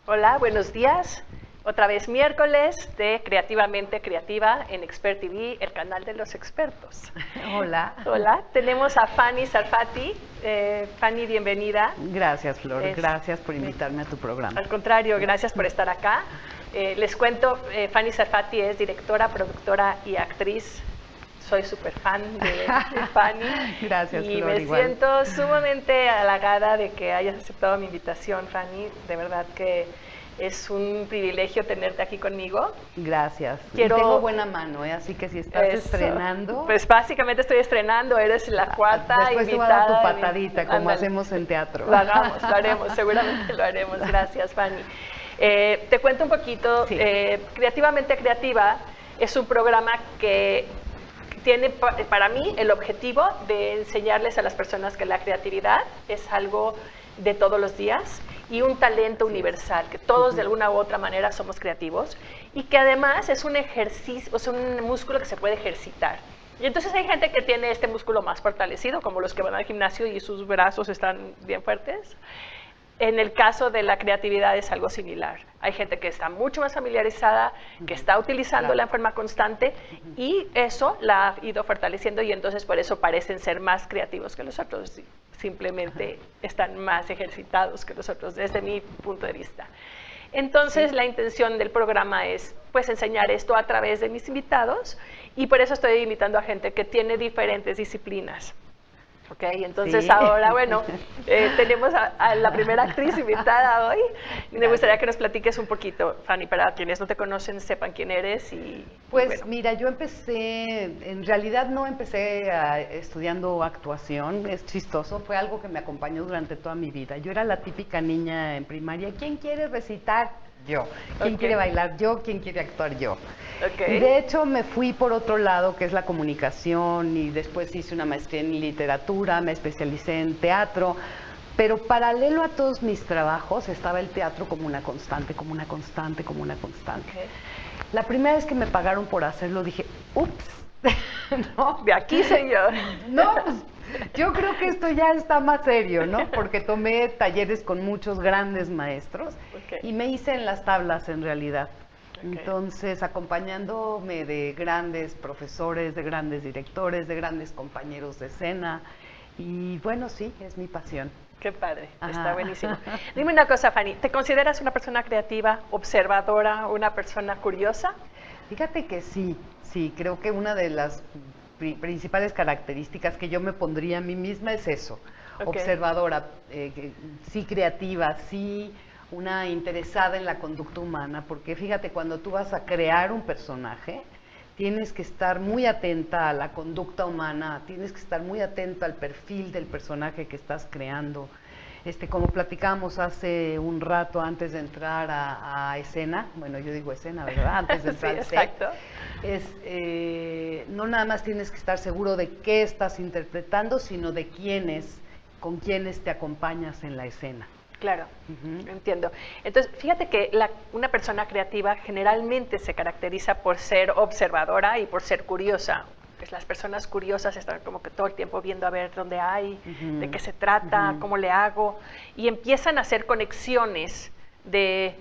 Hola, buenos días. Otra vez miércoles de Creativamente Creativa en Expert TV, el canal de los expertos. Hola. Hola, tenemos a Fanny Sarfati. Fanny, bienvenida. Gracias, Flor. Gracias por invitarme a tu programa. Al contrario, gracias por estar acá. Les cuento, Fanny Sarfati es directora, productora y actriz. Soy súper fan de Fanny. Gracias, y Flor, me igual. siento sumamente halagada de que hayas aceptado mi invitación, Fanny. De verdad que es un privilegio tenerte aquí conmigo. Gracias. Quiero... Tengo buena mano, así que si estás estrenando... Pues básicamente estoy estrenando, eres la cuarta después invitada. Después te voy a dar tu patadita, como Ándale. Hacemos en teatro. Lo haremos, seguramente lo haremos. Gracias, Fanny. Te cuento un poquito. Sí. Creativamente Creativa es un programa que tiene para mí el objetivo de enseñarles a las personas que la creatividad es algo de todos los días y un talento universal, que todos de alguna u otra manera somos creativos y que además es un ejercicio, es un músculo que se puede ejercitar. Y entonces hay gente que tiene este músculo más fortalecido, como los que van al gimnasio y sus brazos están bien fuertes. En el caso de la creatividad es algo similar. Hay gente que está mucho más familiarizada, que está utilizándola en forma constante y eso la ha ido fortaleciendo y entonces por eso parecen ser más creativos que los otros. Simplemente están más ejercitados que nosotros desde mi punto de vista. Entonces la intención del programa es pues enseñar esto a través de mis invitados y por eso estoy invitando a gente que tiene diferentes disciplinas. Ok, entonces ahora, bueno, tenemos a la primera actriz invitada hoy. Y me gustaría que nos platiques un poquito, Fanny, para quienes no te conocen, sepan quién eres. Pues bueno. Mira, yo empecé, en realidad no empecé estudiando actuación, es chistoso, fue algo que me acompañó durante toda mi vida. Yo era la típica niña en primaria, ¿quién quiere recitar? Yo. ¿Quién quiere bailar? Yo. ¿Quién quiere actuar? Yo. Okay. De hecho, me fui por otro lado, que es la comunicación, y después hice una maestría en literatura, me especialicé en teatro, pero paralelo a todos mis trabajos estaba el teatro como una constante, como una constante, como una constante. Okay. La primera vez que me pagaron por hacerlo dije, ups, ¿no? De aquí soy yo. No, pues yo creo que esto ya está más serio, ¿no? Porque tomé talleres con muchos grandes maestros y me hice en las tablas en realidad. Entonces, acompañándome de grandes profesores, de grandes directores, de grandes compañeros de escena. Y bueno, sí, es mi pasión. Qué padre, está buenísimo. Dime una cosa, Fanny, ¿te consideras una persona creativa, observadora, una persona curiosa? Fíjate que sí, creo que una de las principales características que yo me pondría a mí misma es eso, observadora, sí creativa, sí una interesada en la conducta humana, porque fíjate, cuando tú vas a crear un personaje, tienes que estar muy atenta a la conducta humana, tienes que estar muy atenta al perfil del personaje que estás creando. Como platicamos hace un rato antes de entrar a escena, bueno, yo digo escena, ¿verdad? Antes de entrar al set, no nada más tienes que estar seguro de qué estás interpretando, sino de con quiénes te acompañas en la escena. Claro, entiendo. Entonces, fíjate que una persona creativa generalmente se caracteriza por ser observadora y por ser curiosa. Pues las personas curiosas están como que todo el tiempo viendo a ver dónde hay, de qué se trata, cómo le hago, y empiezan a hacer conexiones de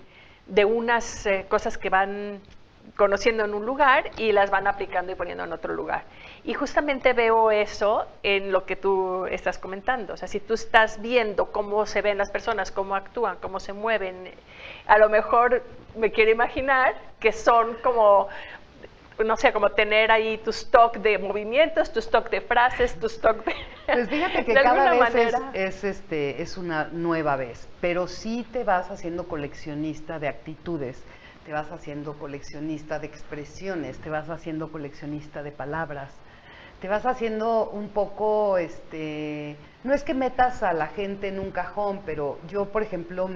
unas cosas que van conociendo en un lugar y las van aplicando y poniendo en otro lugar. Y justamente veo eso en lo que tú estás comentando. O sea, si tú estás viendo cómo se ven las personas, cómo actúan, cómo se mueven, a lo mejor me quiero imaginar que son como, no sé, como tener ahí tu stock de movimientos, tu stock de frases, tu stock de... Pues fíjate que cada vez es una nueva vez, pero sí te vas haciendo coleccionista de actitudes, te vas haciendo coleccionista de expresiones, te vas haciendo coleccionista de palabras, te vas haciendo un poco, no es que metas a la gente en un cajón, pero yo, por ejemplo,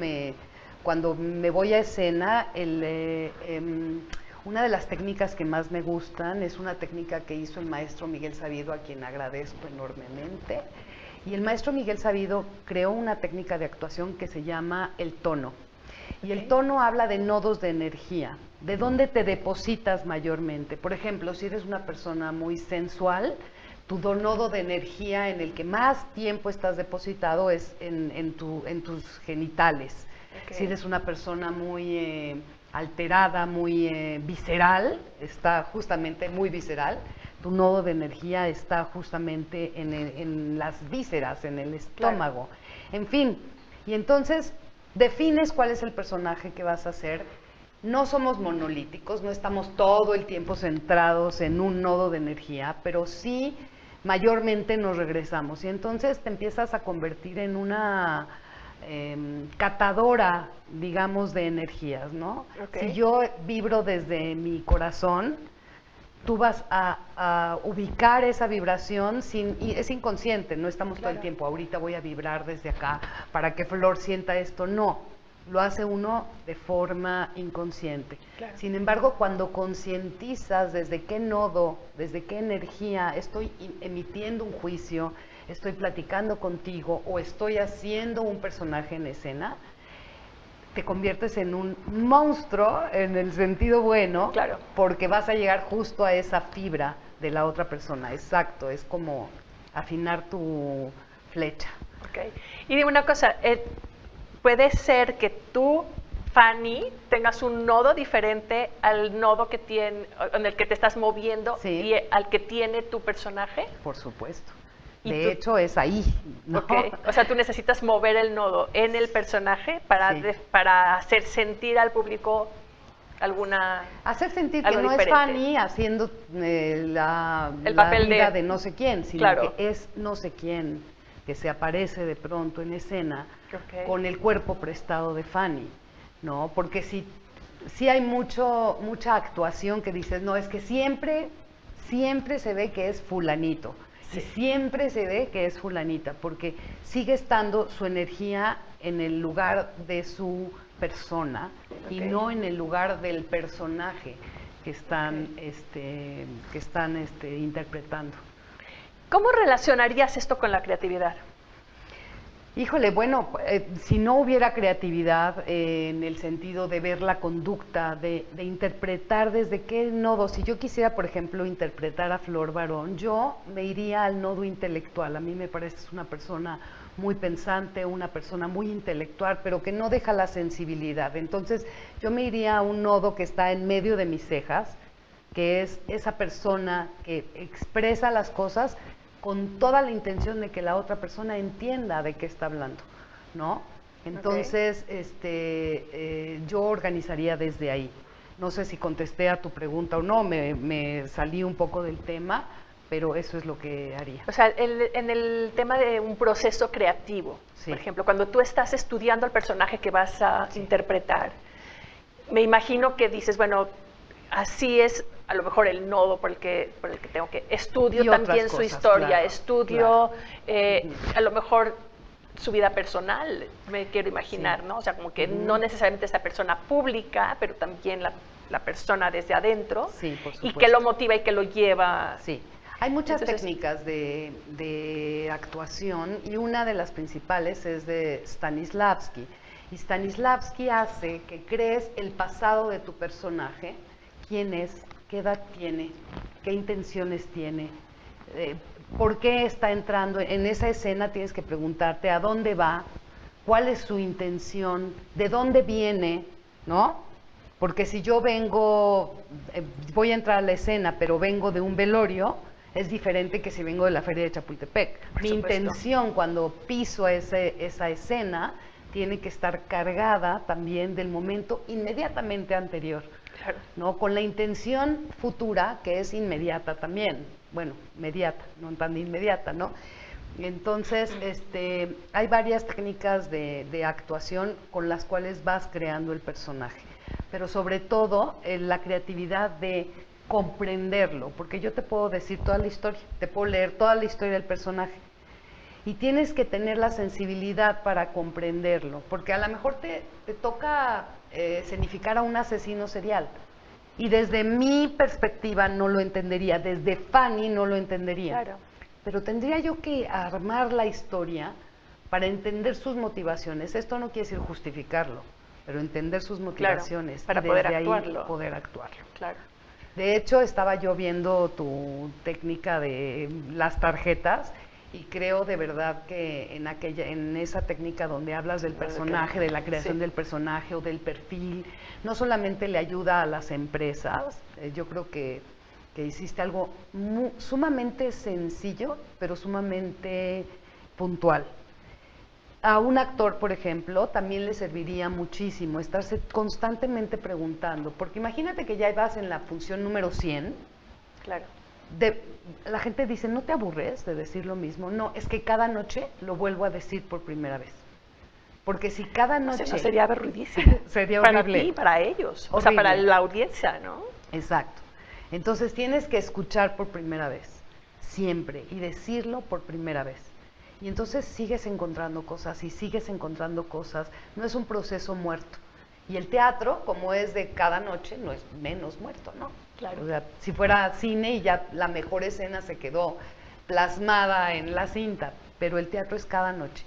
cuando me voy a escena, una de las técnicas que más me gustan es una técnica que hizo el maestro Miguel Sabido, a quien agradezco enormemente. Y el maestro Miguel Sabido creó una técnica de actuación que se llama el tono. Y el tono habla de nodos de energía, de dónde te depositas mayormente. Por ejemplo, si eres una persona muy sensual, tu nodo de energía en el que más tiempo estás depositado es en tus genitales. Si eres una persona muy alterada, muy visceral, está justamente muy visceral, tu nodo de energía está justamente en las vísceras, en el estómago. Claro. En fin, y entonces defines cuál es el personaje que vas a hacer. No somos monolíticos, no estamos todo el tiempo centrados en un nodo de energía, pero sí mayormente nos regresamos. Y entonces te empiezas a convertir en una catadora, digamos, de energías, ¿no? Okay. Si yo vibro desde mi corazón, tú vas a ubicar esa vibración y es inconsciente, no estamos todo el tiempo, ahorita voy a vibrar desde acá para que Flor sienta esto, no, lo hace uno de forma inconsciente. Claro. Sin embargo, cuando concientizas desde qué nodo, desde qué energía estoy emitiendo un juicio, estoy platicando contigo o estoy haciendo un personaje en escena, te conviertes en un monstruo en el sentido bueno, claro, porque vas a llegar justo a esa fibra de la otra persona. Exacto, es como afinar tu flecha. Okay. Y dime una cosa, puede ser que tú, Fanny, tengas un nodo diferente al nodo que tiene, en el que te estás moviendo, sí, y al que tiene tu personaje. Por supuesto. De hecho, es ahí, ¿no? Okay. O sea, tú necesitas mover el nodo en el personaje para, sí, para hacer sentir al público alguna... Hacer sentir que no diferente. Es Fanny haciendo el papel vida de no sé quién, sino claro, que es no sé quién que se aparece de pronto en escena, okay, con el cuerpo prestado de Fanny, ¿no? Porque si hay mucha actuación que dices, no, es que siempre se ve que es fulanito. Sí. Y siempre se ve que es fulanita, porque sigue estando su energía en el lugar de su persona, okay, y no en el lugar del personaje que están, okay, interpretando. ¿Cómo relacionarías esto con la creatividad? Híjole, bueno, si no hubiera creatividad en el sentido de ver la conducta, de interpretar desde qué nodo, si yo quisiera, por ejemplo, interpretar a Flor Barón, yo me iría al nodo intelectual. A mí me parece una persona muy pensante, una persona muy intelectual, pero que no deja la sensibilidad. Entonces, yo me iría a un nodo que está en medio de mis cejas, que es esa persona que expresa las cosas con toda la intención de que la otra persona entienda de qué está hablando, ¿no? Entonces, okay, yo organizaría desde ahí. No sé si contesté a tu pregunta o no, me salí un poco del tema, pero eso es lo que haría. O sea, en el tema de un proceso creativo, sí, por ejemplo, cuando tú estás estudiando al personaje que vas a, sí, interpretar, me imagino que dices, bueno, así es a lo mejor el nodo por el que tengo que estudio también su historia, claro, estudio, claro, a lo mejor su vida personal, me quiero imaginar, sí, ¿no? O sea, como que no necesariamente esta persona pública, pero también la persona desde adentro, sí, y que lo motiva y que lo lleva. Sí, hay muchas técnicas de actuación y una de las principales es de Stanislavski. Y Stanislavski hace que crees el pasado de tu personaje, quién es, qué edad tiene, qué intenciones tiene, por qué está entrando en esa escena. Tienes que preguntarte a dónde va, cuál es su intención, de dónde viene, ¿no? Porque si yo vengo, voy a entrar a la escena, pero vengo de un velorio, es diferente que si vengo de la feria de Chapultepec. Mi intención cuando piso esa escena tiene que estar cargada también del momento inmediatamente anterior. Claro. ¿No? Con la intención futura, que es inmediata también, bueno, inmediata, no tan inmediata, ¿no? Entonces, hay varias técnicas de actuación con las cuales vas creando el personaje, pero sobre todo la creatividad de comprenderlo, porque yo te puedo decir toda la historia, te puedo leer toda la historia del personaje, y tienes que tener la sensibilidad para comprenderlo, porque a lo mejor te toca escenificar a un asesino serial, y desde mi perspectiva no lo entendería, desde Fanny no lo entendería, claro, pero tendría yo que armar la historia para entender sus motivaciones. Esto no quiere decir justificarlo, pero entender sus motivaciones, para y poder desde actuarlo. ahí poder actuarlo. Claro. De hecho, estaba yo viendo tu técnica de las tarjetas y creo de verdad que en esa técnica donde hablas del personaje, de la creación del personaje o del perfil, no solamente le ayuda a las empresas, yo creo que hiciste algo sumamente sencillo, pero sumamente puntual. A un actor, por ejemplo, también le serviría muchísimo estarse constantemente preguntando, porque imagínate que ya vas en la función número 100. Claro. La gente dice, ¿no te aburres de decir lo mismo? No, es que cada noche lo vuelvo a decir por primera vez. Porque si cada noche... No, sería aburridísimo. Sería horrible. Para ti, para ellos. Horrible. O sea, para la audiencia, ¿no? Exacto. Entonces tienes que escuchar por primera vez, siempre, y decirlo por primera vez. Y entonces sigues encontrando cosas y sigues encontrando cosas. No es un proceso muerto. Y el teatro, como es de cada noche, no es menos muerto, ¿no? Claro. O sea, si fuera cine y ya la mejor escena se quedó plasmada en la cinta, pero el teatro es cada noche.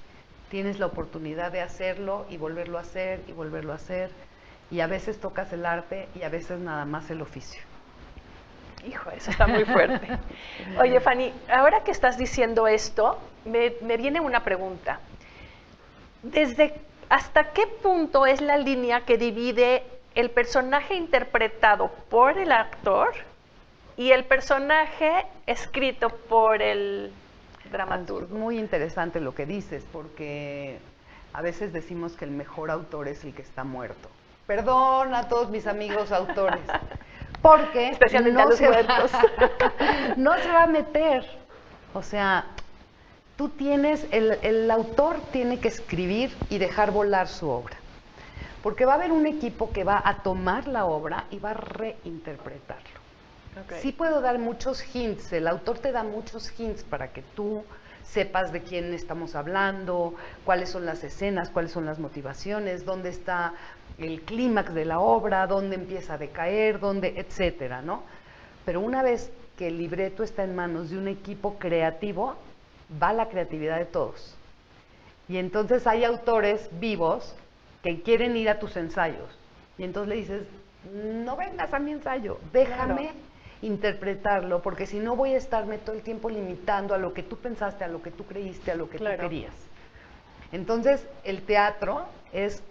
Tienes la oportunidad de hacerlo y volverlo a hacer y volverlo a hacer. Y a veces tocas el arte y a veces nada más el oficio. Hijo, eso está muy fuerte. Oye, Fanny, ahora que estás diciendo esto, me viene una pregunta. ¿Hasta qué punto es la línea que divide el personaje interpretado por el actor y el personaje escrito por el dramaturgo? Muy interesante lo que dices, porque a veces decimos que el mejor autor es el que está muerto. Perdón a todos mis amigos autores, porque especialmente a los muertos. No se va a meter. O sea, tú tienes, el autor tiene que escribir y dejar volar su obra. Porque va a haber un equipo que va a tomar la obra y va a reinterpretarlo. Okay. Sí puedo dar muchos hints, el autor te da muchos hints para que tú sepas de quién estamos hablando, cuáles son las escenas, cuáles son las motivaciones, dónde está el clímax de la obra, dónde empieza a decaer, dónde, etcétera, ¿no? Pero una vez que el libreto está en manos de un equipo creativo, va la creatividad de todos. Y entonces hay autores vivos que quieren ir a tus ensayos. Y entonces le dices, no vengas a mi ensayo, déjame interpretarlo, porque si no voy a estarme todo el tiempo limitando a lo que tú pensaste, a lo que tú creíste, a lo que tú querías. Entonces, el teatro es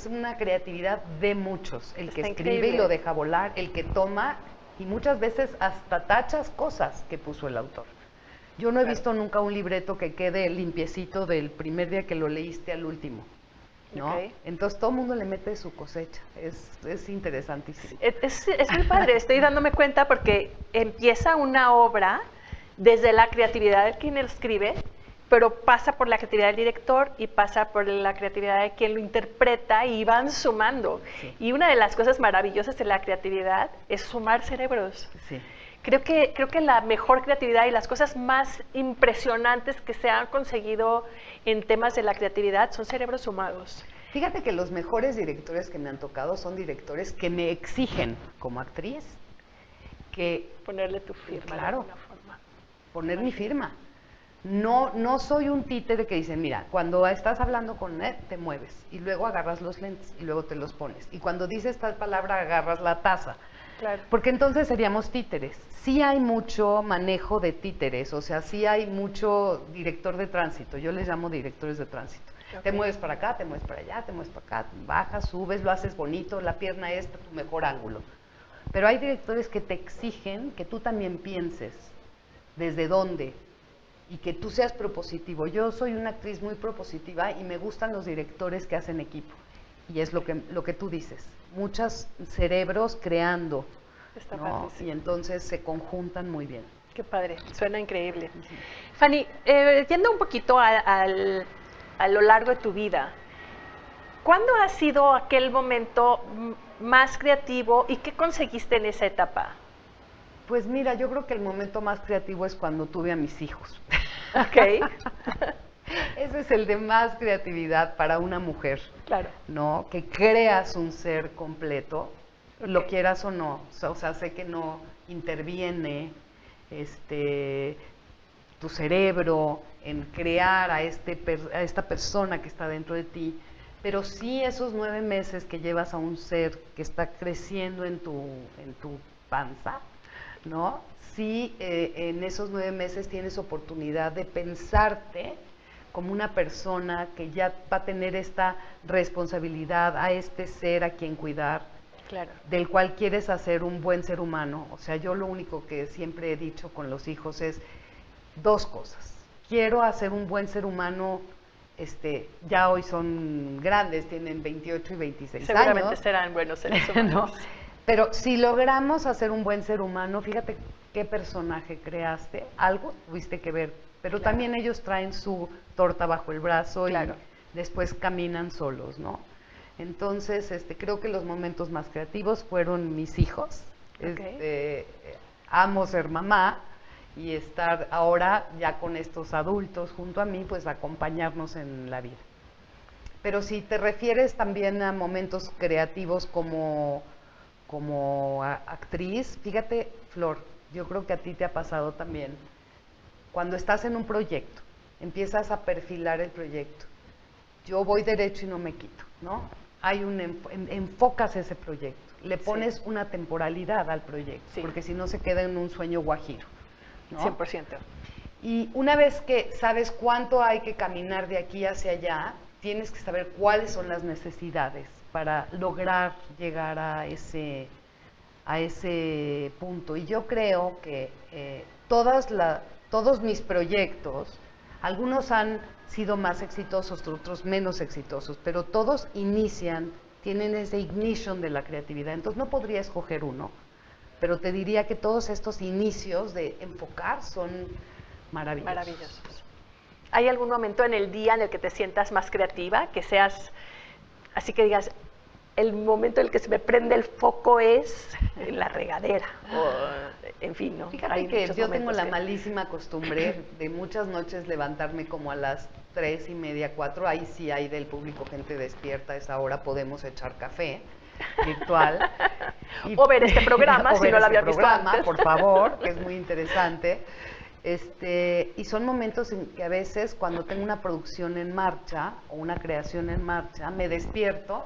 una creatividad de muchos, el que escribe y lo deja volar, el que toma y muchas veces hasta tachas cosas que puso el autor. Yo no he visto nunca un libreto que quede limpiecito del primer día que lo leíste al último, ¿no? Entonces todo el mundo le mete su cosecha, es interesantísimo. Es muy padre, estoy dándome cuenta porque empieza una obra desde la creatividad de quien lo escribe, pero pasa por la creatividad del director y pasa por la creatividad de quien lo interpreta y van sumando. Sí. Y una de las cosas maravillosas de la creatividad es sumar cerebros. Sí. Creo que la mejor creatividad y las cosas más impresionantes que se han conseguido en temas de la creatividad son cerebros sumados. Fíjate que los mejores directores que me han tocado son directores que me exigen como actriz que... Ponerle tu firma. Claro, de alguna forma. Poner mi firma. No soy un títere que dice, mira, cuando estás hablando con él, te mueves y luego agarras los lentes y luego te los pones. Y cuando dices tal palabra, agarras la taza. Claro. Porque entonces seríamos títeres. Sí hay mucho manejo de títeres, o sea, sí hay mucho director de tránsito. Yo les llamo directores de tránsito. Okay. Te mueves para acá, te mueves para allá, te mueves para acá, bajas, subes, lo haces bonito, la pierna esta, tu mejor ángulo. Pero hay directores que te exigen que tú también pienses desde dónde y que tú seas propositivo. Yo soy una actriz muy propositiva y me gustan los directores que hacen equipo. Y es lo que tú dices, muchos cerebros creando, ¿no? Y entonces se conjuntan muy bien. Qué padre, suena increíble. Fanny, yendo un poquito a lo largo de tu vida, ¿cuándo ha sido aquel momento más creativo y qué conseguiste en esa etapa? Pues mira, yo creo que el momento más creativo es cuando tuve a mis hijos. Ok. Ese es el de más creatividad para una mujer. Claro. ¿No? Que creas un ser completo, lo quieras o no. O sea, sé que no interviene tu cerebro en crear a esta persona que está dentro de ti, pero sí esos 9 meses que llevas a un ser que está creciendo en tu panza, ¿no? Sí, en esos 9 meses tienes oportunidad de pensarte como una persona que ya va a tener esta responsabilidad a este ser a quien cuidar, claro, del cual quieres hacer un buen ser humano. O sea, yo lo único que siempre he dicho con los hijos es 2 cosas. Quiero hacer un buen ser humano, ya hoy son grandes, tienen 28 y 26 seguramente años. serán buenos seres humanos. ¿No? Pero si logramos hacer un buen ser humano, fíjate qué personaje creaste, algo tuviste que ver, pero claro, también ellos traen su torta bajo el brazo claro, y después caminan solos, ¿no? Entonces, creo que los momentos más creativos fueron mis hijos. okay. Amo ser mamá y estar ahora ya con estos adultos junto a mí, pues acompañarnos en la vida. Pero si te refieres también a momentos creativos como actriz, fíjate, Flor, yo creo que a ti te ha pasado también. Cuando estás en un proyecto, empiezas a perfilar el proyecto. Yo voy derecho y no me quito, ¿no? Hay enfocas ese proyecto, le pones Sí. una temporalidad al proyecto, Sí. porque si no se queda en un sueño guajiro, ¿no? 100%. Y una vez que sabes cuánto hay que caminar de aquí hacia allá, tienes que saber cuáles son las necesidades para lograr llegar a ese punto. Y yo creo que todos mis proyectos, algunos han sido más exitosos, otros menos exitosos, pero todos tienen ese ignition de la creatividad. Entonces no podría escoger uno, pero te diría que todos estos inicios de enfocar son maravillosos. Maravillosos. ¿Hay algún momento en el día en el que te sientas más creativa, que seas, así que digas, el momento en el que se me prende el foco es en la regadera, o en fin, ¿no? Fíjate Hay que muchos yo tengo momentos la malísima costumbre de muchas noches levantarme como a las 3:30, 4, ahí sí hay del público gente despierta, a esa hora podemos echar café virtual. O ver este programa, si no lo había visto antes. Por favor, que es muy interesante. Y son momentos en que a veces cuando tengo una producción en marcha o una creación en marcha, me despierto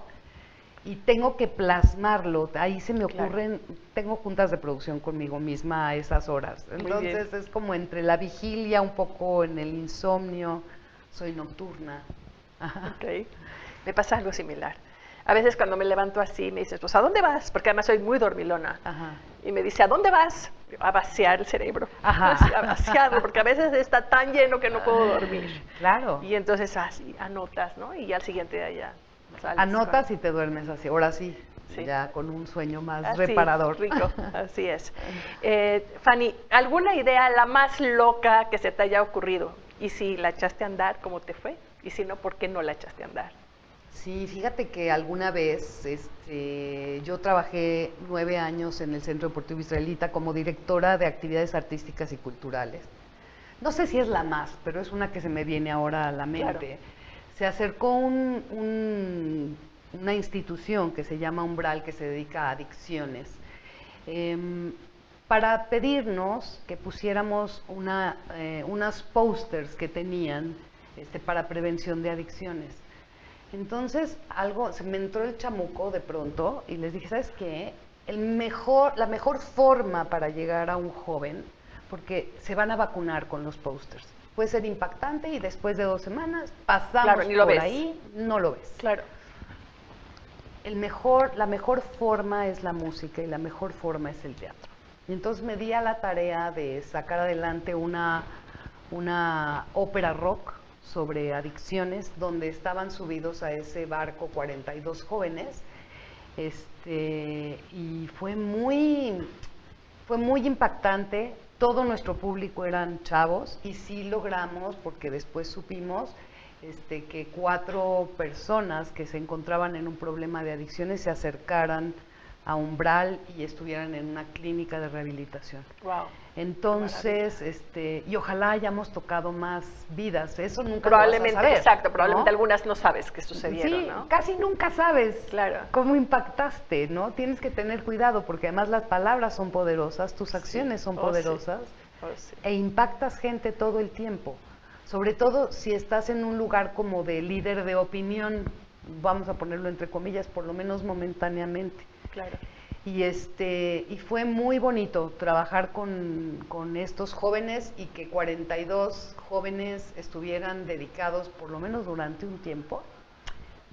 y tengo que plasmarlo. Ahí se me ocurren, claro. Tengo juntas de producción conmigo misma a esas horas. Entonces es como entre la vigilia, un poco en el insomnio, soy nocturna. Ok, me pasa algo similar. A veces cuando me levanto así me dices, pues ¿a dónde vas? Porque además soy muy dormilona. Ajá. Y me dice, ¿a dónde vas? A vaciar el cerebro. Ajá. A vaciarlo, porque a veces está tan lleno que no puedo dormir. Claro. Y entonces así anotas, ¿no? Y al siguiente día ya sales. Anotas y te duermes así. Ahora sí, sí. Ya con un sueño más así, reparador. Rico, así es. Fanny, ¿alguna idea la más loca que se te haya ocurrido? Y si la echaste a andar, ¿cómo te fue? Y si no, ¿por qué no la echaste a andar? Sí, fíjate que alguna vez yo trabajé 9 años en el Centro Deportivo Israelita como directora de actividades artísticas y culturales. No sé si es la más, pero es una que se me viene ahora a la mente. Claro. Se acercó una institución que se llama Umbral, que se dedica a adicciones, para pedirnos que pusiéramos unas posters que tenían para prevención de adicciones. Entonces, se me entró el chamuco de pronto y les dije, ¿sabes qué? La mejor forma para llegar a un joven, porque se van a vacunar con los pósters, puede ser impactante y después de 2 semanas pasamos por ahí, no lo ves. Claro. La mejor forma es la música y la mejor forma es el teatro. Y entonces me di a la tarea de sacar adelante una ópera rock sobre adicciones, donde estaban subidos a ese barco 42 jóvenes, y fue muy impactante. Todo nuestro público eran chavos y sí logramos, porque después supimos que 4 personas que se encontraban en un problema de adicciones se acercaran a Umbral y estuvieran en una clínica de rehabilitación. Wow. Entonces, y ojalá hayamos tocado más vidas. Eso nunca probablemente, lo vas a saber, exacto, probablemente ¿no? Algunas no sabes que sucedieron, sí, ¿no? Casi nunca sabes claro. cómo impactaste, ¿no? Tienes que tener cuidado porque además las palabras son poderosas, tus acciones son poderosas, sí. E impactas gente todo el tiempo. Sobre todo si estás en un lugar como de líder de opinión, vamos a ponerlo entre comillas, por lo menos momentáneamente. Claro. Y fue muy bonito trabajar con estos jóvenes y que 42 jóvenes estuvieran dedicados, por lo menos durante un tiempo,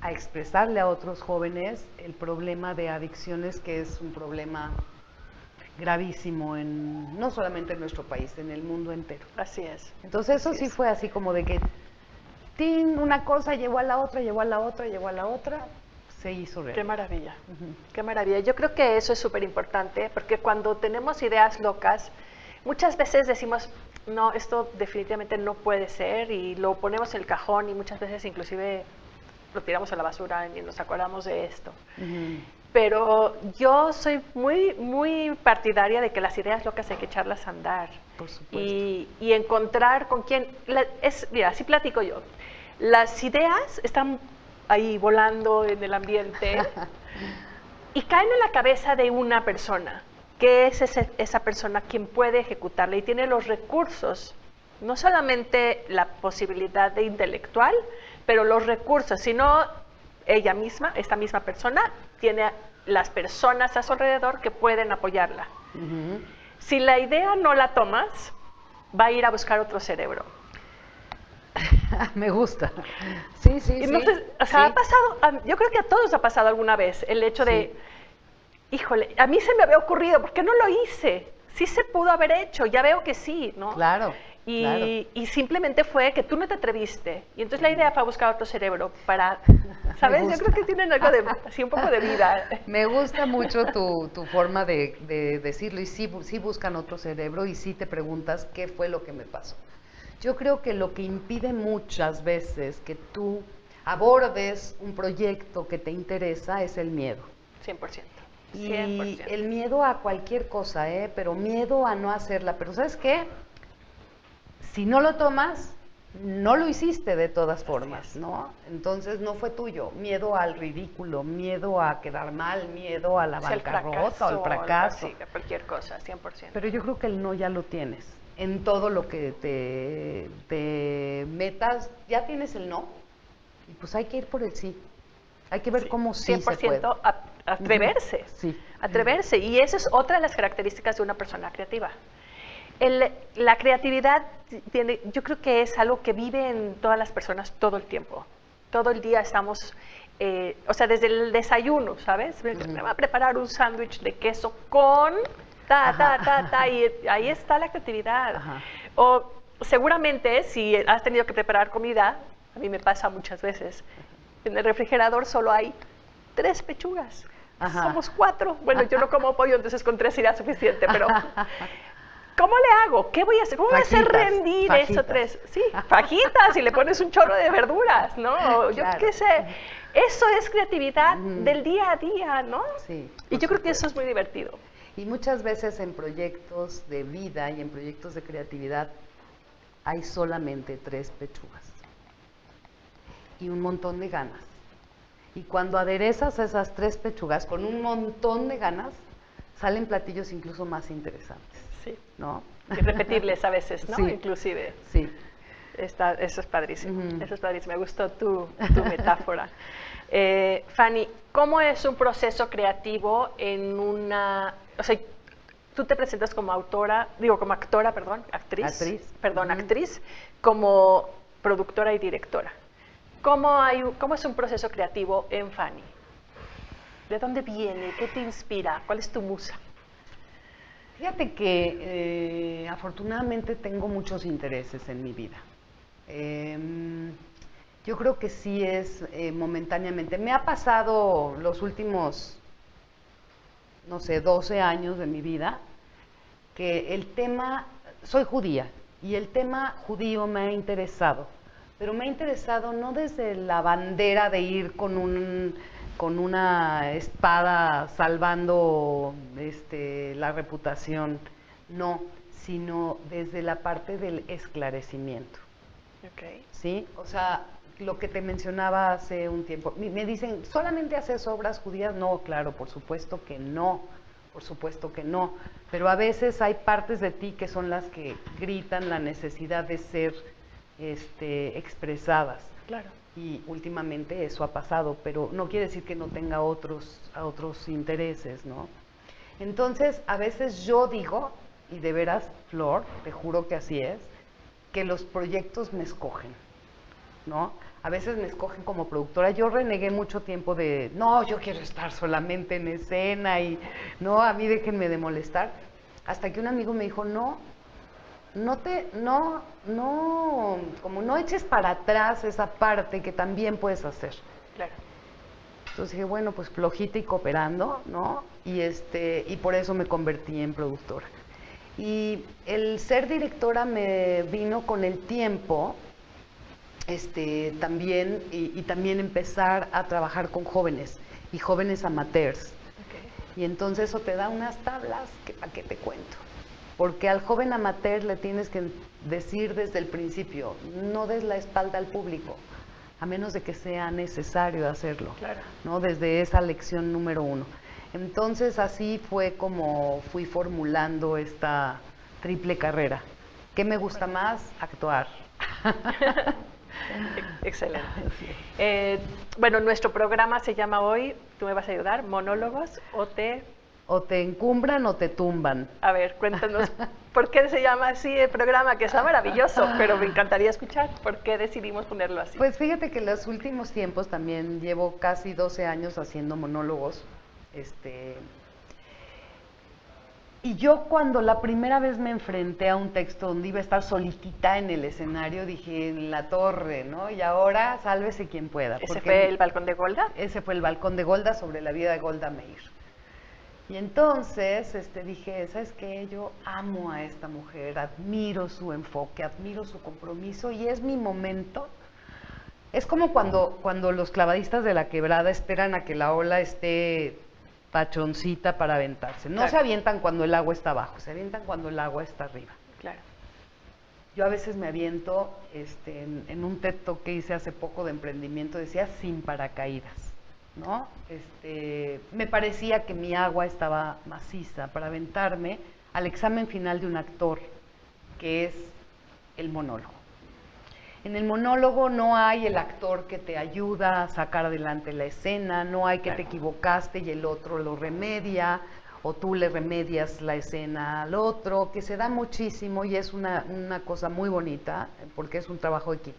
a expresarle a otros jóvenes el problema de adicciones, que es un problema gravísimo no solamente en nuestro país, en el mundo entero. Así es. Entonces eso sí fue así como de que una cosa llevó a la otra, llevó a la otra, llevó a la otra, se hizo real. Qué maravilla, qué maravilla. Yo creo que eso es súper importante, porque cuando tenemos ideas locas, muchas veces decimos, no, esto definitivamente no puede ser, y lo ponemos en el cajón, y muchas veces inclusive lo tiramos a la basura y nos acordamos de esto. Pero yo soy muy, muy partidaria de que las ideas locas hay que echarlas a andar. Por supuesto. Y encontrar con quién. Mira, así platico yo. Las ideas están ahí volando en el ambiente y caen en la cabeza de una persona, que es esa persona quien puede ejecutarla y tiene los recursos, no solamente la posibilidad de intelectual, pero los recursos, sino ella misma, esta misma persona, tiene las personas a su alrededor que pueden apoyarla. Si la idea no la tomas, va a ir a buscar otro cerebro. Me gusta. Sí, sí, entonces, sí. O sea, sí. ha pasado, yo creo que a todos ha pasado alguna vez el hecho de, híjole, a mí se me había ocurrido, ¿por qué no lo hice? Sí se pudo haber hecho, ya veo que sí, ¿no? Claro. Y simplemente fue que tú no te atreviste. Y entonces la idea fue buscar otro cerebro para, ¿sabes? Yo creo que tienen algo de, así un poco de vida. Me gusta mucho tu forma de decirlo, y sí buscan otro cerebro, y sí te preguntas qué fue lo que me pasó. Yo creo que lo que impide muchas veces que tú abordes un proyecto que te interesa es el miedo. 100%. Y el miedo a cualquier cosa, pero miedo a no hacerla. Pero ¿sabes qué? Si no lo tomas, no lo hiciste de todas formas, ¿no? Entonces no fue tuyo. Miedo al ridículo, miedo a quedar mal, miedo a la bancarrota o al fracaso. Sí, cualquier cosa, 100%. Pero yo creo que el no ya lo tienes. En todo lo que te metas, ya tienes el no. Y pues hay que ir por el sí. Hay que ver cómo sí se puede. 100% atreverse. Sí. Atreverse. Y esa es otra de las características de una persona creativa. La creatividad yo creo que es algo que vive en todas las personas todo el tiempo. Todo el día estamos, o sea, desde el desayuno, ¿sabes? Me va a preparar un sándwich de queso con y ahí está la creatividad. O seguramente si has tenido que preparar comida, a mí me pasa muchas veces, en el refrigerador solo hay 3 pechugas. Somos 4. Bueno, yo no como pollo, entonces con 3 sería suficiente, pero ¿cómo le hago? ¿Qué voy a hacer? ¿Cómo voy a hacer rendir eso 3? Sí, fajitas, y le pones un chorro de verduras, ¿no? Yo qué sé. Eso es creatividad del día a día, ¿no? Sí. Y yo creo que eso es muy divertido. Y muchas veces en proyectos de vida y en proyectos de creatividad hay solamente 3 pechugas y un montón de ganas. Y cuando aderezas esas 3 pechugas con un montón de ganas, salen platillos incluso más interesantes. Sí. ¿No? Irrepetibles a veces, ¿no? Sí. Inclusive. Sí. Eso es padrísimo. Eso es padrísimo. Me gustó tu metáfora. Fanny, ¿cómo es un proceso creativo en una... O sea, tú te presentas como como actora, actriz, como productora y directora. ¿Cómo es un proceso creativo en Fanny? ¿De dónde viene? ¿Qué te inspira? ¿Cuál es tu musa? Fíjate que afortunadamente tengo muchos intereses en mi vida. Yo creo que sí es momentáneamente. Me ha pasado los últimos, no sé, 12 años de mi vida, que el tema, soy judía, y el tema judío me ha interesado, pero me ha interesado no desde la bandera de ir con una espada salvando la reputación, no, sino desde la parte del esclarecimiento. Okay. ¿Sí? O sea, lo que te mencionaba hace un tiempo, me dicen, ¿solamente haces obras judías? No, claro, por supuesto que no, pero a veces hay partes de ti que son las que gritan la necesidad de ser expresadas. Claro. y últimamente eso ha pasado, pero no quiere decir que no tenga otros intereses, ¿no? Entonces, a veces yo digo, y de veras, Flor, te juro que así es, que los proyectos me escogen, ¿no? A veces me escogen como productora. Yo renegué mucho tiempo de, no, yo quiero estar solamente en escena y, no, a mí déjenme de molestar. Hasta que un amigo me dijo, como no eches para atrás esa parte que también puedes hacer. Claro. Entonces dije, bueno, pues flojita y cooperando, ¿no? Y por eso me convertí en productora. Y el ser directora me vino con el tiempo, también, y también empezar a trabajar con jóvenes, y jóvenes amateurs. Okay. Y entonces eso te da unas tablas que para qué te cuento. Porque al joven amateur le tienes que decir desde el principio, no des la espalda al público, a menos de que sea necesario hacerlo, claro, ¿no? Desde esa lección número 1. Entonces así fue como fui formulando esta triple carrera. ¿Qué me gusta más? Actuar. Excelente. Bueno, nuestro programa se llama hoy, tú me vas a ayudar, monólogos o te encumbran o te tumban. A ver, cuéntanos, ¿por qué se llama así el programa? Que está maravilloso, pero me encantaría escuchar. ¿Por qué decidimos ponerlo así? Pues fíjate que en los últimos tiempos también llevo casi 12 años haciendo monólogos. Y yo cuando la primera vez me enfrenté a un texto donde iba a estar solitita en el escenario, dije, en la torre, ¿no? Y ahora, sálvese quien pueda. ¿Ese fue el Balcón de Golda? Ese fue el Balcón de Golda sobre la vida de Golda Meir. Y entonces dije, ¿sabes qué? Yo amo a esta mujer, admiro su enfoque, admiro su compromiso y es mi momento. Es como cuando los clavadistas de la quebrada esperan a que la ola esté pachoncita para aventarse. No claro. Se avientan cuando el agua está abajo, se avientan cuando el agua está arriba. Claro. Yo a veces me aviento, en un TED Talk que hice hace poco de emprendimiento, decía sin paracaídas, ¿no? Me parecía que mi agua estaba maciza para aventarme al examen final de un actor, que es el monólogo. En el monólogo no hay el actor que te ayuda a sacar adelante la escena, no hay que te equivocaste y el otro lo remedia, o tú le remedias la escena al otro, que se da muchísimo y es una cosa muy bonita, porque es un trabajo de equipo.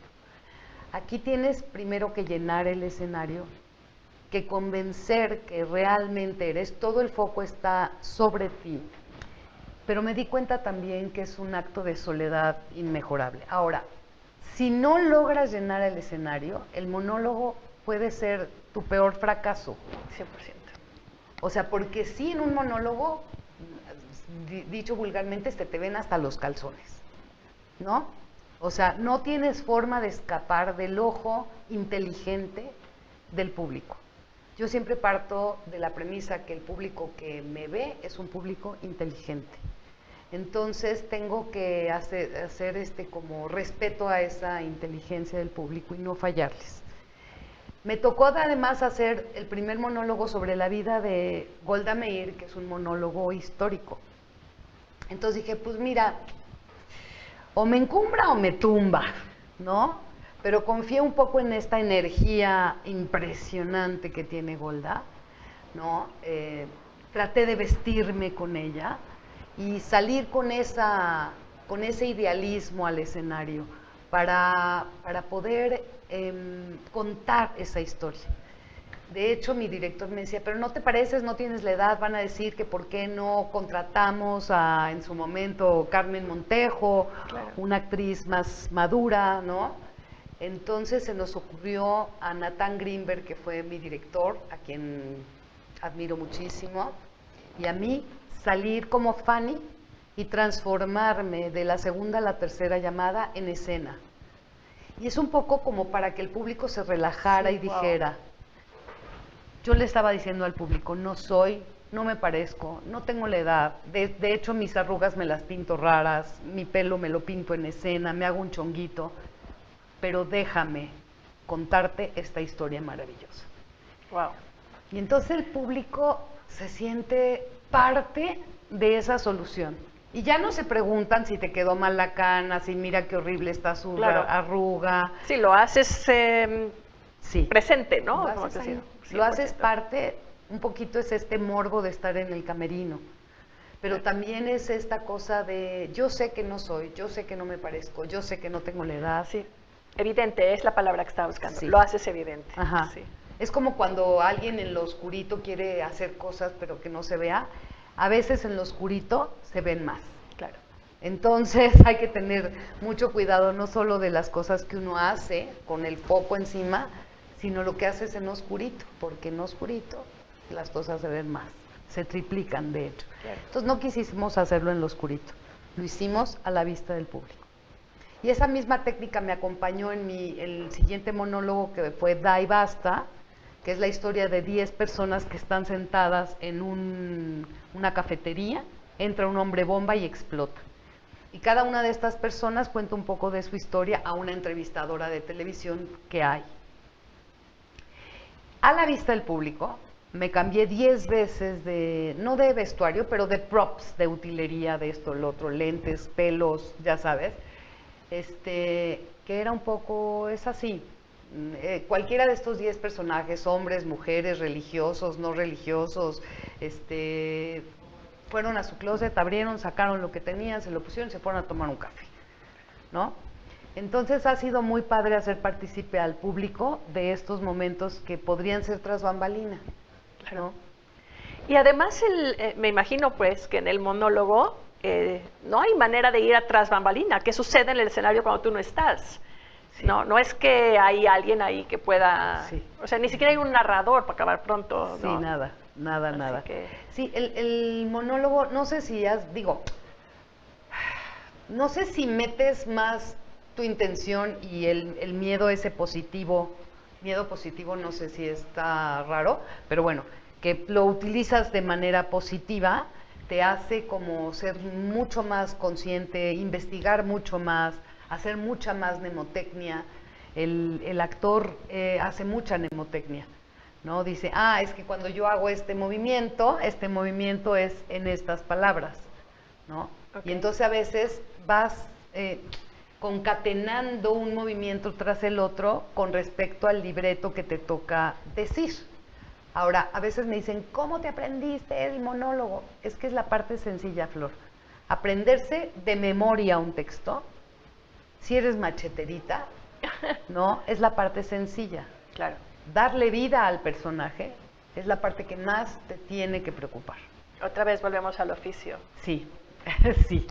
Aquí tienes primero que llenar el escenario, que convencer que realmente eres, todo el foco está sobre ti, pero me di cuenta también que es un acto de soledad inmejorable. Ahora, si no logras llenar el escenario, el monólogo puede ser tu peor fracaso. 100%. O sea, porque sí en un monólogo, dicho vulgarmente, te ven hasta los calzones, ¿no? O sea, no tienes forma de escapar del ojo inteligente del público. Yo siempre parto de la premisa que el público que me ve es un público inteligente. Entonces tengo que hacer como respeto a esa inteligencia del público y no fallarles. Me tocó además hacer el primer monólogo sobre la vida de Golda Meir, que es un monólogo histórico. Entonces dije, pues mira, o me encumbra o me tumba, ¿no? Pero confié un poco en esta energía impresionante que tiene Golda, ¿no? Traté de vestirme con ella y salir con ese idealismo al escenario para poder contar esa historia. De hecho, mi director me decía, pero no te pareces, no tienes la edad, van a decir que por qué no contratamos en su momento Carmen Montejo, claro, una actriz más madura, ¿no? Entonces se nos ocurrió a Nathan Greenberg, que fue mi director, a quien admiro muchísimo, y a mí salir como Fanny y transformarme de la segunda a la tercera llamada en escena. Y es un poco como para que el público se relajara, sí, y dijera, yo le estaba diciendo al público, no me parezco, no tengo la edad, de hecho mis arrugas me las pinto raras, mi pelo me lo pinto en escena, me hago un chonguito, pero déjame contarte esta historia maravillosa. Wow. Y entonces el público se siente parte de esa solución. Y ya no se preguntan si te quedó mal la cana, si mira qué horrible está su claro. arruga. Sí, lo haces presente, ¿no? Lo haces parte, un poquito es este morbo de estar en el camerino, pero también es esta cosa de yo sé que no soy, yo sé que no me parezco, yo sé que no tengo la edad. Sí, evidente es la palabra que estaba buscando, lo haces evidente. Ajá. Sí. Es como cuando alguien en lo oscurito quiere hacer cosas pero que no se vea, a veces en lo oscurito se ven más. Claro. Entonces hay que tener mucho cuidado no solo de las cosas que uno hace con el foco encima, sino lo que haces en oscurito, porque en oscurito las cosas se ven más, se triplican de hecho. Claro. Entonces no quisimos hacerlo en lo oscurito, lo hicimos a la vista del público. Y esa misma técnica me acompañó en el siguiente monólogo, que fue Da y Basta, que es la historia de 10 personas que están sentadas en una cafetería, entra un hombre bomba y explota. Y cada una de estas personas cuenta un poco de su historia a una entrevistadora de televisión que hay. A la vista del público, me cambié 10 veces no de vestuario, pero de props, de utilería, de esto, lo otro, lentes, pelos, ya sabes. Que era un poco, es así, cualquiera de estos 10 personajes, hombres, mujeres, religiosos, no religiosos, fueron a su closet, abrieron, sacaron lo que tenían, se lo pusieron y se fueron a tomar un café, ¿no? Entonces ha sido muy padre hacer partícipe al público de estos momentos que podrían ser tras bambalina, ¿no? Y además, me imagino pues que en el monólogo no hay manera de ir atrás bambalina. ¿Qué sucede en el escenario cuando tú no estás? Sí. No es que hay alguien ahí que pueda... Sí. O sea, ni siquiera hay un narrador para acabar pronto, ¿no? Sí, nada. Sí, el monólogo, no sé si no sé si metes más tu intención y el miedo ese positivo, no sé si está raro, pero bueno, que lo utilizas de manera positiva, te hace como ser mucho más consciente, investigar mucho más, hacer mucha más mnemotecnia. El actor hace mucha mnemotecnia, ¿no? Dice, es que cuando yo hago este movimiento es en estas palabras, ¿no? Okay. Y entonces a veces vas concatenando un movimiento tras el otro con respecto al libreto que te toca decir. Ahora, a veces me dicen, ¿cómo te aprendiste el monólogo? Es que es la parte sencilla, Flor. Aprenderse de memoria un texto, si eres macheterita, ¿no? Es la parte sencilla. Claro. Darle vida al personaje es la parte que más te tiene que preocupar. Otra vez volvemos al oficio. Sí, sí.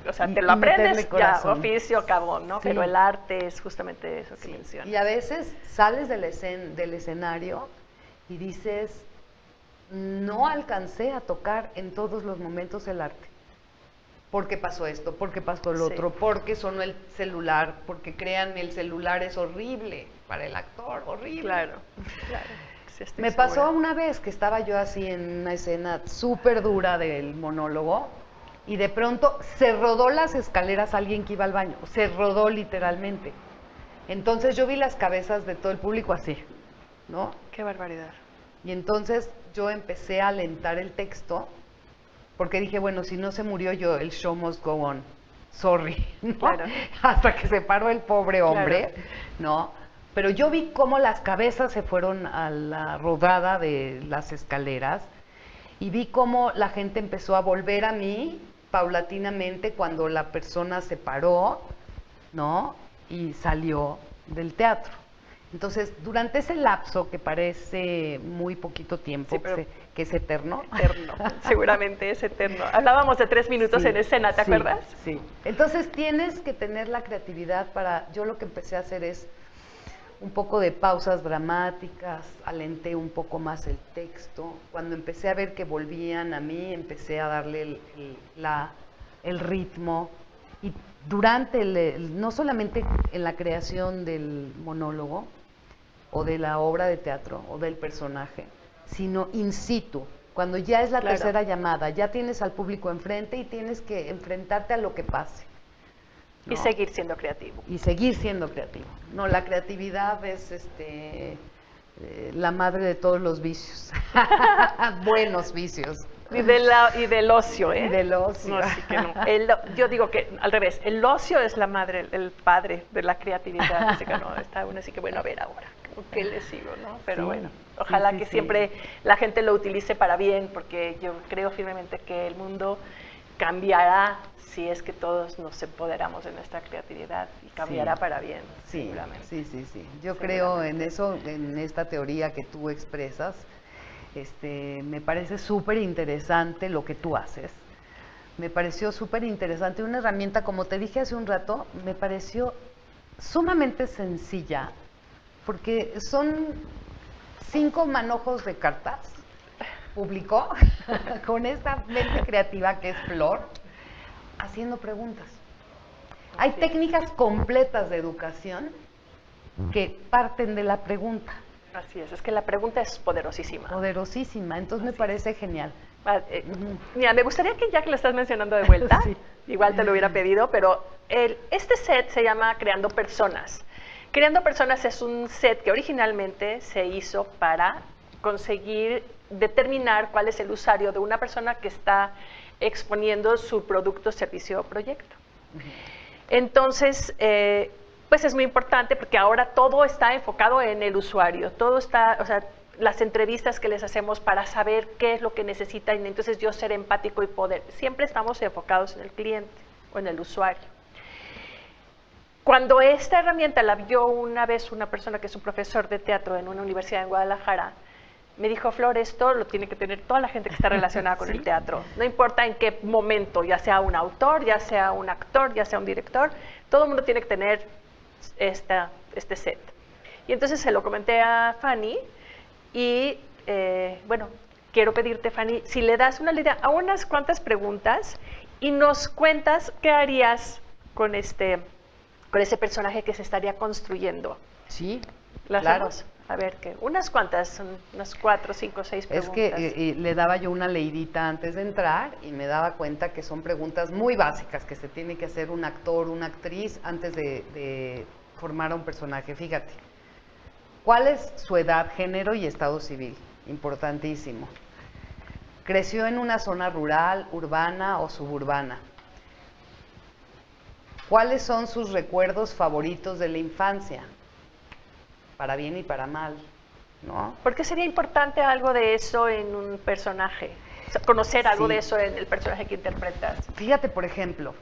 O sea, te lo aprendes, ya, oficio, cabón, ¿no? Sí. Pero el arte es justamente eso que mencionas. Y a veces sales del escenario y dices, no alcancé a tocar en todos los momentos el arte. Porque pasó esto, porque pasó lo otro, porque sonó el celular, porque créanme, el celular es horrible para el actor, horrible. Claro. Sí, me pasó una vez que estaba yo así en una escena súper dura del monólogo y de pronto se rodó las escaleras alguien que iba al baño, se rodó literalmente. Entonces yo vi las cabezas de todo el público así, ¿no? Qué barbaridad. Y entonces yo empecé a alentar el texto porque dije, bueno, si no se murió yo, el show must go on. Sorry, ¿no? Claro. Hasta que se paró el pobre hombre, claro. ¿No? Pero yo vi cómo las cabezas se fueron a la rodada de las escaleras y vi cómo la gente empezó a volver a mí paulatinamente cuando la persona se paró, ¿no? Y salió del teatro. Entonces, durante ese lapso que parece muy poquito tiempo, sí, que es eterno. Eterno, seguramente es eterno. Hablábamos de 3 minutos en escena, ¿te acuerdas? Sí. Entonces, tienes que tener la creatividad para... Yo lo que empecé a hacer es un poco de pausas dramáticas, alenté un poco más el texto. Cuando empecé a ver que volvían a mí, empecé a darle el ritmo. Y durante, no solamente en la creación del monólogo, o de la obra de teatro, o del personaje, sino in situ, cuando ya es la tercera llamada, ya tienes al público enfrente y tienes que enfrentarte a lo que pase, ¿no? Y seguir siendo creativo. Y seguir siendo creativo. No, la creatividad es la madre de todos los vicios. Buenos vicios. Y del ocio, ¿eh? Y del ocio. No, sí que no. Yo digo que al revés, el ocio es la madre, el padre de la creatividad. Así que no, está uno así que bueno, a ver ahora. qué le sigo, ¿no? Pero sí, bueno, ojalá sí, que sí. siempre la gente lo utilice para bien, porque yo creo firmemente que el mundo cambiará si es que todos nos empoderamos de nuestra creatividad y cambiará para bien, sí, seguramente. Sí. Yo creo en eso, en esta teoría que tú expresas. Me parece súper interesante lo que tú haces. Me pareció súper interesante. Una herramienta, como te dije hace un rato, me pareció sumamente sencilla, porque son 5 manojos de cartas. Publicó con esta mente creativa que es Flor, haciendo preguntas. Hay técnicas completas de educación que parten de la pregunta. Así es que la pregunta es poderosísima. Poderosísima, entonces me parece genial. Mira, me gustaría que ya que lo estás mencionando de vuelta, sí. Igual te lo hubiera pedido, pero este set se llama Creando Personas. Creando Personas es un set que originalmente se hizo para conseguir determinar cuál es el usuario de una persona que está exponiendo su producto, servicio o proyecto. Entonces, pues es muy importante porque ahora todo está enfocado en el usuario, todo está, o sea, las entrevistas que les hacemos para saber qué es lo que necesitan, y entonces yo ser empático y poder, siempre estamos enfocados en el cliente o en el usuario. Cuando esta herramienta la vio una vez una persona que es un profesor de teatro en una universidad en Guadalajara, me dijo, Flor, esto lo tiene que tener toda la gente que está relacionada con el teatro. No importa en qué momento, ya sea un autor, ya sea un actor, ya sea un director, todo el mundo tiene que tener este set. Y entonces se lo comenté a Fanny y, bueno, quiero pedirte, Fanny, si le das una idea a unas cuantas preguntas y nos cuentas qué harías con ese personaje que se estaría construyendo. Sí, claro. A ver, unas cuantas, unas 4, 5, 6 preguntas. Es que le daba yo una leidita antes de entrar y me daba cuenta que son preguntas muy básicas que se tiene que hacer un actor, una actriz antes de formar a un personaje. Fíjate, ¿cuál es su edad, género y estado civil? Importantísimo. ¿Creció en una zona rural, urbana o suburbana? ¿Cuáles son sus recuerdos favoritos de la infancia? Para bien y para mal, ¿no? ¿Por qué sería importante algo de eso en un personaje? O sea, conocer algo de eso en el personaje que interpretas. Fíjate, por ejemplo,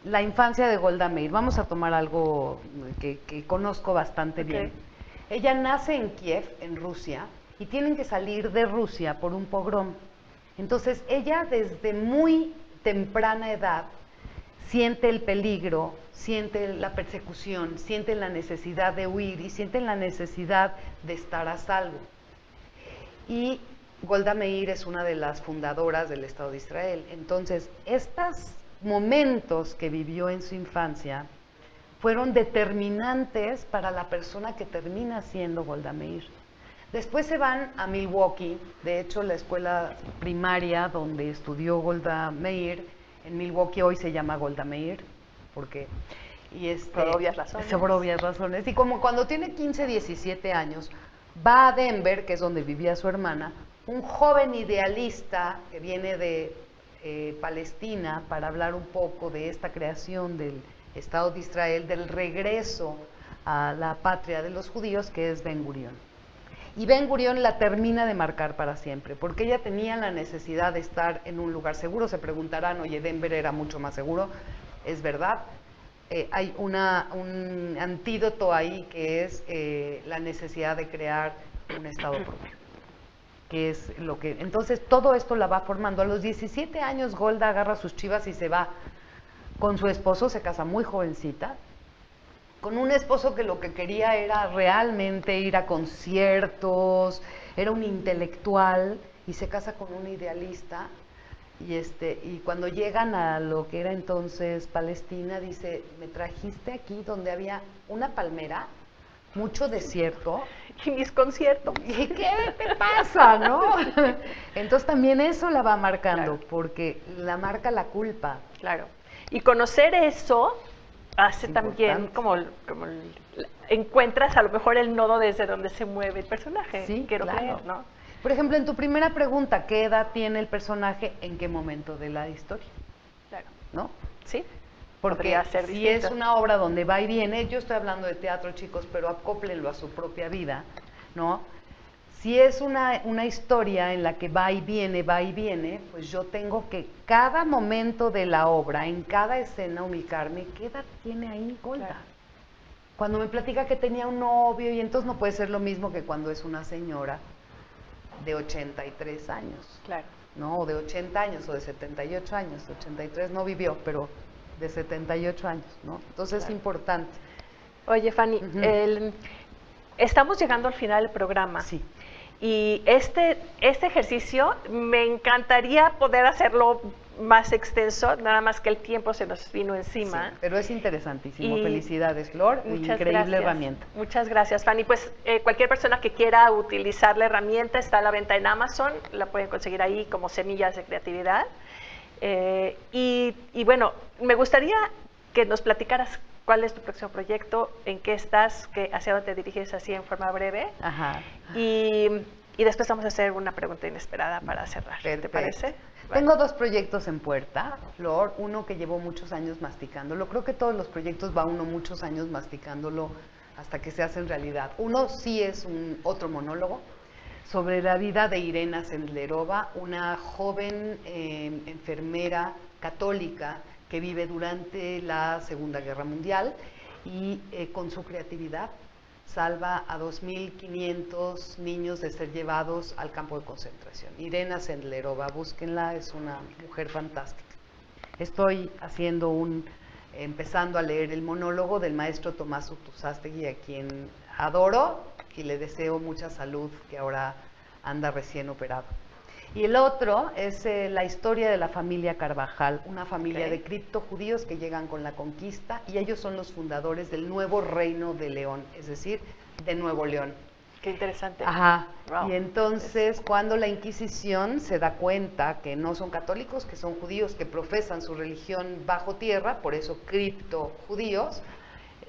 la infancia de Golda Meir. Vamos a tomar algo que conozco bastante bien. Ella nace en Kiev, en Rusia, y tienen que salir de Rusia por un pogrom. Entonces, ella desde muy temprana edad siente el peligro, siente la persecución, siente la necesidad de huir y siente la necesidad de estar a salvo. Y Golda Meir es una de las fundadoras del Estado de Israel. Entonces, estos momentos que vivió en su infancia fueron determinantes para la persona que termina siendo Golda Meir. Después se van a Milwaukee, de hecho la escuela primaria donde estudió Golda Meir en Milwaukee hoy se llama Golda Meir, porque por obvias razones. Por obvias razones. Y como cuando tiene 15, 17 años, va a Denver, que es donde vivía su hermana, un joven idealista que viene de Palestina para hablar un poco de esta creación del Estado de Israel, del regreso a la patria de los judíos, que es Ben Gurión. Y Ben Gurión la termina de marcar para siempre, porque ella tenía la necesidad de estar en un lugar seguro. Se preguntarán, oye, Denver era mucho más seguro. Es verdad. Hay un antídoto ahí que es la necesidad de crear un estado propio. Que es lo que... Entonces, todo esto la va formando. A los 17 años, Golda agarra sus chivas y se va con su esposo, se casa muy jovencita, con un esposo que lo que quería era realmente ir a conciertos, era un intelectual, y se casa con un idealista, y cuando llegan a lo que era entonces Palestina, dice, me trajiste aquí donde había una palmera, mucho desierto. Y mis conciertos. ¿Y qué te pasa, no? Entonces también eso la va marcando, porque la marca la culpa. Claro. Y conocer eso hace también como encuentras a lo mejor el nodo desde donde se mueve el personaje. Sí, quiero claro. creer, ¿no? Por ejemplo, en tu primera pregunta, ¿qué edad tiene el personaje? ¿En qué momento de la historia? Claro. ¿No? Sí. Porque si es una obra donde va y viene, yo estoy hablando de teatro, chicos, pero acóplenlo a su propia vida, ¿no? Si es una historia en la que va y viene, pues yo tengo que cada momento de la obra, en cada escena, ubicarme. ¿Qué edad tiene ahí Golda? Claro. Cuando me platica que tenía un novio, y entonces no puede ser lo mismo que cuando es una señora de 83 años. Claro. ¿No? O de 80 años, o de 78 años. 83 no vivió, pero de 78 años, ¿no? Entonces claro. Es importante. Oye, Fanny, estamos llegando al final del programa. Sí. Y este ejercicio me encantaría poder hacerlo más extenso, nada más que el tiempo se nos vino encima. Sí, pero es interesantísimo. Felicidades, Flor. Increíble herramienta. Muchas gracias, Fanny. Pues cualquier persona que quiera utilizar la herramienta está a la venta en Amazon, la pueden conseguir ahí como Semillas de Creatividad. Y bueno, me gustaría que nos platicaras cuál es tu próximo proyecto, en qué estás, hacia dónde te diriges así en forma breve. Ajá. Y después vamos a hacer una pregunta inesperada para cerrar. Perfecto. ¿Te parece? Tengo 2 proyectos en puerta, Flor. Uno que llevo muchos años masticándolo. Creo que todos los proyectos va uno muchos años masticándolo hasta que se hacen realidad. Uno sí es otro monólogo sobre la vida de Irena Sendlerova, una joven enfermera católica que vive durante la Segunda Guerra Mundial y con su creatividad salva a 2.500 niños de ser llevados al campo de concentración. Irena Sendlerova, búsquenla, es una mujer fantástica. Estoy empezando a leer el monólogo del maestro Tomás Utuzástegui, a quien adoro y le deseo mucha salud, que ahora anda recién operado. Y el otro es la historia de la familia Carvajal, una familia de criptojudíos que llegan con la conquista y ellos son los fundadores del nuevo reino de León, es decir, de Nuevo León. Qué interesante. Ajá. Wow. Y entonces cuando la Inquisición se da cuenta que no son católicos, que son judíos que profesan su religión bajo tierra, por eso criptojudíos,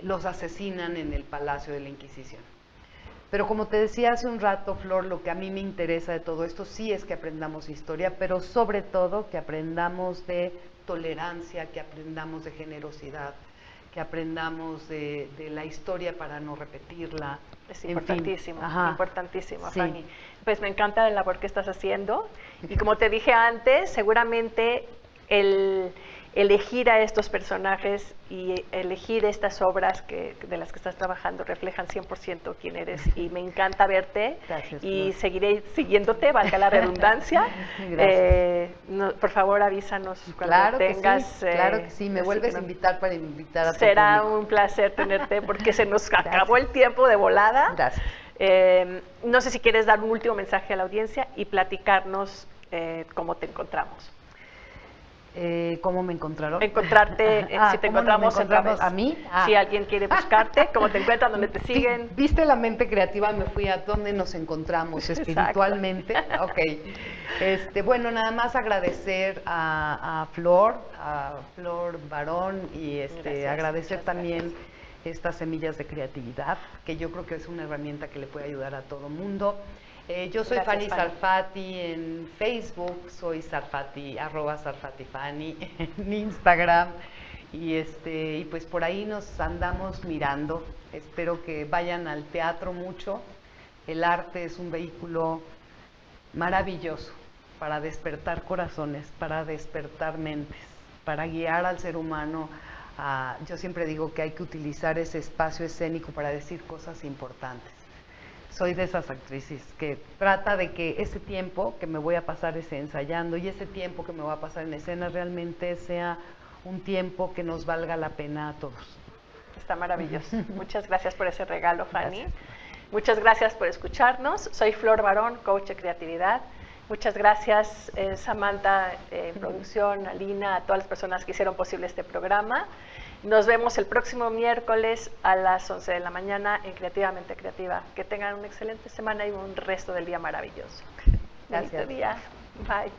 los asesinan en el Palacio de la Inquisición. Pero como te decía hace un rato, Flor, lo que a mí me interesa de todo esto sí es que aprendamos historia, pero sobre todo que aprendamos de tolerancia, que aprendamos de generosidad, que aprendamos de la historia para no repetirla. Es importantísimo, importantísimo, sí. Fanny. Pues me encanta la labor que estás haciendo y como te dije antes, seguramente el elegir a estos personajes y elegir estas obras de las que estás trabajando reflejan 100% quién eres y me encanta verte. Gracias, y seguiré siguiéndote, valga la redundancia. Por favor avísanos cuando tengas. Claro que sí, me vuelves a invitar para invitar a tu Será público. Un placer tenerte porque se nos acabó el tiempo de volada. Gracias. No sé si quieres dar un último mensaje a la audiencia y platicarnos cómo te encontramos. ¿Cómo me encontraron? Encontrarte, si te encontramos a mí. Si alguien quiere buscarte, ¿cómo te encuentran? ¿Dónde te siguen? Viste la mente creativa, me fui a dónde nos encontramos espiritualmente. Ok. Bueno, nada más agradecer a Flor Barón y agradecer también estas semillas de creatividad, que yo creo que es una herramienta que le puede ayudar a todo mundo. Yo soy Fanny Sarfati en Facebook, soy Sarfati, @SarfatiFanny en Instagram y pues por ahí nos andamos mirando. Espero que vayan al teatro mucho. El arte es un vehículo maravilloso para despertar corazones, para despertar mentes, para guiar al ser humano. Yo siempre digo que hay que utilizar ese espacio escénico para decir cosas importantes. Soy de esas actrices que trata de que ese tiempo que me voy a pasar ensayando y ese tiempo que me voy a pasar en escena realmente sea un tiempo que nos valga la pena a todos. Está maravilloso. Muchas gracias por ese regalo, Fanny. Gracias. Muchas gracias por escucharnos. Soy Flor Barón, coach de creatividad. Muchas gracias, Samantha, producción, Alina, a todas las personas que hicieron posible este programa. Nos vemos el próximo miércoles a las 11 de la mañana en Creativamente Creativa. Que tengan una excelente semana y un resto del día maravilloso. Gracias. Bonito día. Bye.